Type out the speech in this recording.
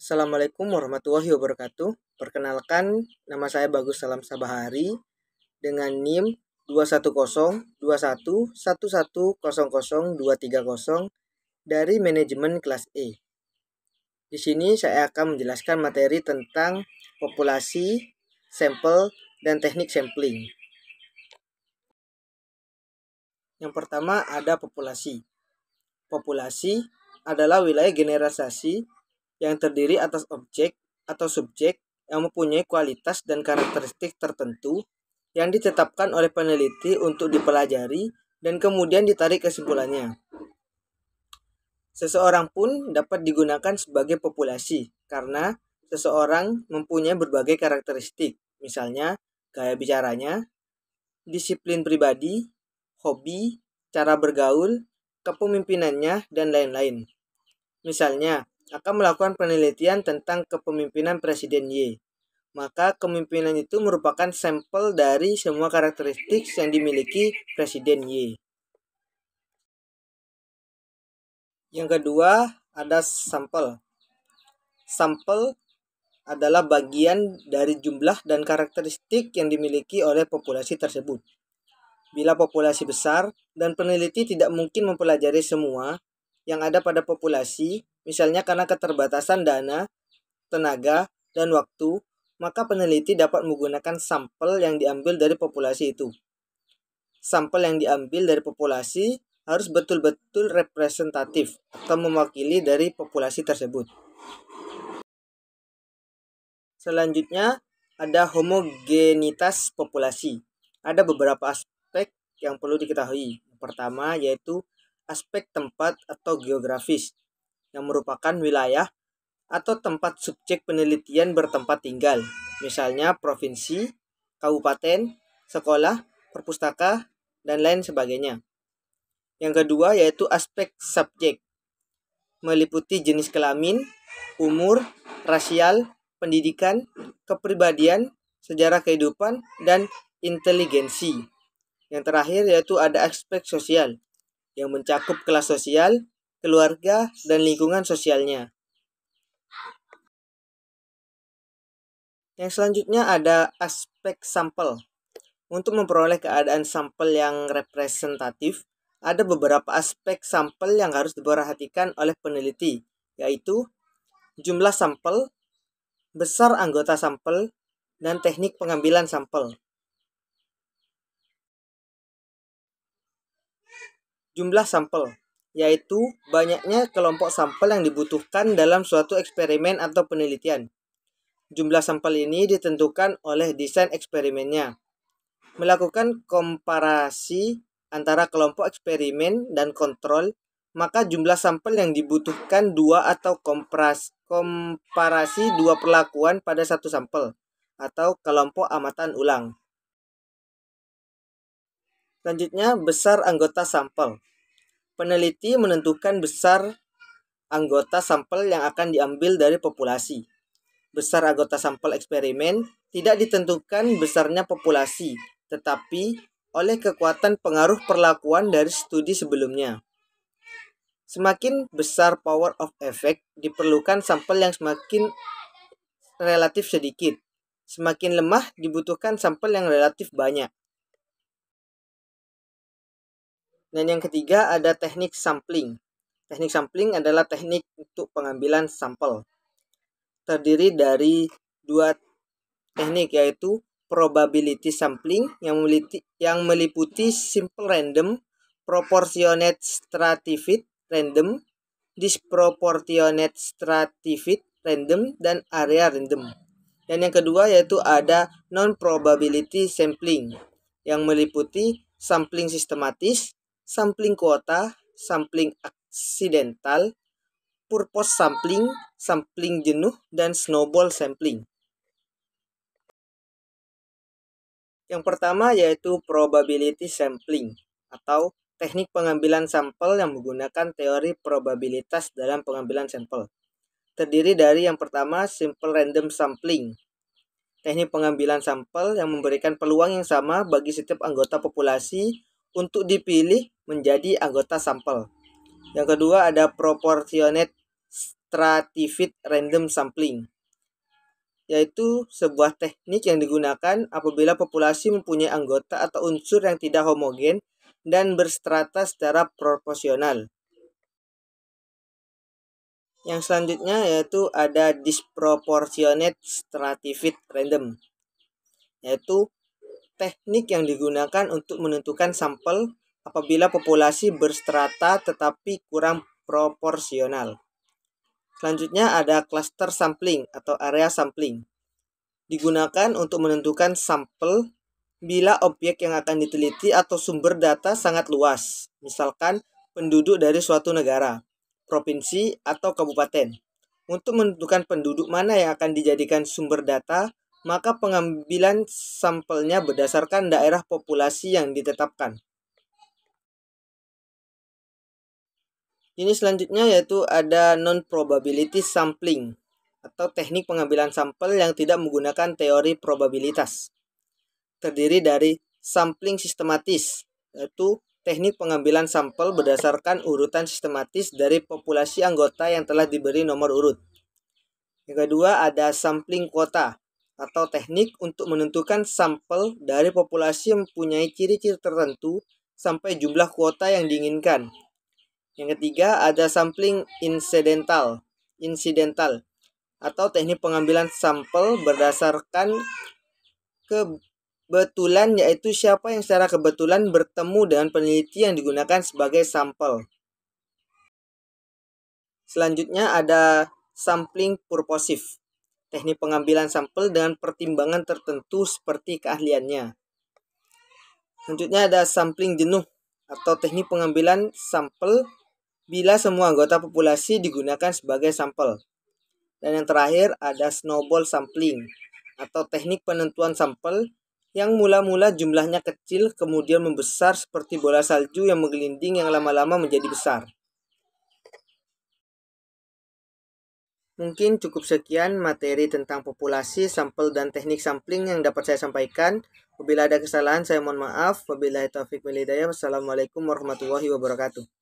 Assalamualaikum warahmatullahi wabarakatuh. Perkenalkan, nama saya Bagus Salam Sabahari dengan NIM 2102111000230 dari manajemen kelas E. Di sini saya akan menjelaskan materi tentang populasi, sampel, dan teknik sampling. Yang pertama ada populasi. Populasi adalah wilayah generalisasi yang terdiri atas objek atau subjek yang mempunyai kualitas dan karakteristik tertentu yang ditetapkan oleh peneliti untuk dipelajari dan kemudian ditarik kesimpulannya. Seseorang pun dapat digunakan sebagai populasi karena seseorang mempunyai berbagai karakteristik, misalnya gaya bicaranya, disiplin pribadi, hobi, cara bergaul, kepemimpinannya, dan lain-lain. Misalnya, akan melakukan penelitian tentang kepemimpinan Presiden Y. Maka kepemimpinan itu merupakan sampel dari semua karakteristik yang dimiliki Presiden Y. Yang kedua, ada sampel. Sampel adalah bagian dari jumlah dan karakteristik yang dimiliki oleh populasi tersebut. Bila populasi besar dan peneliti tidak mungkin mempelajari semua yang ada pada populasi, misalnya karena keterbatasan dana, tenaga, dan waktu, maka peneliti dapat menggunakan sampel yang diambil dari populasi itu. Sampel yang diambil dari populasi harus betul-betul representatif atau mewakili dari populasi tersebut. Selanjutnya, ada homogenitas populasi. Ada beberapa aspek yang perlu diketahui. Yang pertama yaitu aspek tempat atau geografis, yang merupakan wilayah atau tempat subjek penelitian bertempat tinggal, misalnya provinsi, kabupaten, sekolah, perpustaka, dan lain sebagainya. Yang kedua yaitu aspek subjek, meliputi jenis kelamin, umur, rasial, pendidikan, kepribadian, sejarah kehidupan, dan inteligensi. Yang terakhir yaitu ada aspek sosial, yang mencakup kelas sosial, keluarga, dan lingkungan sosialnya. Yang selanjutnya ada aspek sampel. Untuk memperoleh keadaan sampel yang representatif, ada beberapa aspek sampel yang harus diperhatikan oleh peneliti, yaitu jumlah sampel, besar anggota sampel, dan teknik pengambilan sampel. Jumlah sampel, yaitu banyaknya kelompok sampel yang dibutuhkan dalam suatu eksperimen atau penelitian. Jumlah sampel ini ditentukan oleh desain eksperimennya. Melakukan komparasi antara kelompok eksperimen dan kontrol, maka jumlah sampel yang dibutuhkan dua atau komparasi dua perlakuan pada satu sampel atau kelompok amatan ulang. Selanjutnya, besar anggota sampel. Peneliti menentukan besar anggota sampel yang akan diambil dari populasi. Besar anggota sampel eksperimen tidak ditentukan besarnya populasi, tetapi oleh kekuatan pengaruh perlakuan dari studi sebelumnya. Semakin besar power of effect, diperlukan sampel yang semakin relatif sedikit. Semakin lemah, dibutuhkan sampel yang relatif banyak. Dan yang ketiga ada teknik sampling. Teknik sampling adalah teknik untuk pengambilan sampel. Terdiri dari dua teknik, yaitu probability sampling yang meliputi simple random, proportionate stratified random, disproportionate stratified random, dan area random. Dan yang kedua yaitu ada non-probability sampling yang meliputi sampling sistematis, sampling kuota, sampling aksidental, purpose sampling, sampling jenuh, dan snowball sampling. Yang pertama yaitu probability sampling atau teknik pengambilan sampel yang menggunakan teori probabilitas dalam pengambilan sampel. Terdiri dari yang pertama simple random sampling. Teknik pengambilan sampel yang memberikan peluang yang sama bagi setiap anggota populasi untuk dipilih menjadi anggota sampel. Yang kedua ada proportionate stratified random sampling, yaitu sebuah teknik yang digunakan apabila populasi mempunyai anggota atau unsur yang tidak homogen dan berstrata secara proporsional. Yang selanjutnya yaitu ada disproportionate stratified random, yaitu teknik yang digunakan untuk menentukan sampel apabila populasi berstrata tetapi kurang proporsional. Selanjutnya ada cluster sampling atau area sampling. Digunakan untuk menentukan sampel bila objek yang akan diteliti atau sumber data sangat luas, misalkan penduduk dari suatu negara, provinsi, atau kabupaten. Untuk menentukan penduduk mana yang akan dijadikan sumber data, maka pengambilan sampelnya berdasarkan daerah populasi yang ditetapkan. Jenis selanjutnya yaitu ada non-probability sampling atau teknik pengambilan sampel yang tidak menggunakan teori probabilitas. Terdiri dari sampling sistematis, yaitu teknik pengambilan sampel berdasarkan urutan sistematis dari populasi anggota yang telah diberi nomor urut. Yang kedua ada sampling kuota atau teknik untuk menentukan sampel dari populasi yang mempunyai ciri-ciri tertentu sampai jumlah kuota yang diinginkan. Yang ketiga ada sampling incidental atau teknik pengambilan sampel berdasarkan kebetulan, yaitu siapa yang secara kebetulan bertemu dengan peneliti yang digunakan sebagai sampel. Selanjutnya ada sampling purposive, teknik pengambilan sampel dengan pertimbangan tertentu seperti keahliannya. Selanjutnya ada sampling jenuh atau teknik pengambilan sampel bila semua anggota populasi digunakan sebagai sampel. Dan yang terakhir ada snowball sampling atau teknik penentuan sampel yang mula-mula jumlahnya kecil kemudian membesar seperti bola salju yang menggelinding yang lama-lama menjadi besar. Mungkin cukup sekian materi tentang populasi, sampel, dan teknik sampling yang dapat saya sampaikan. Apabila ada kesalahan saya mohon maaf. Wabillahi taufiq wal hidayah. Wassalamualaikum warahmatullahi wabarakatuh.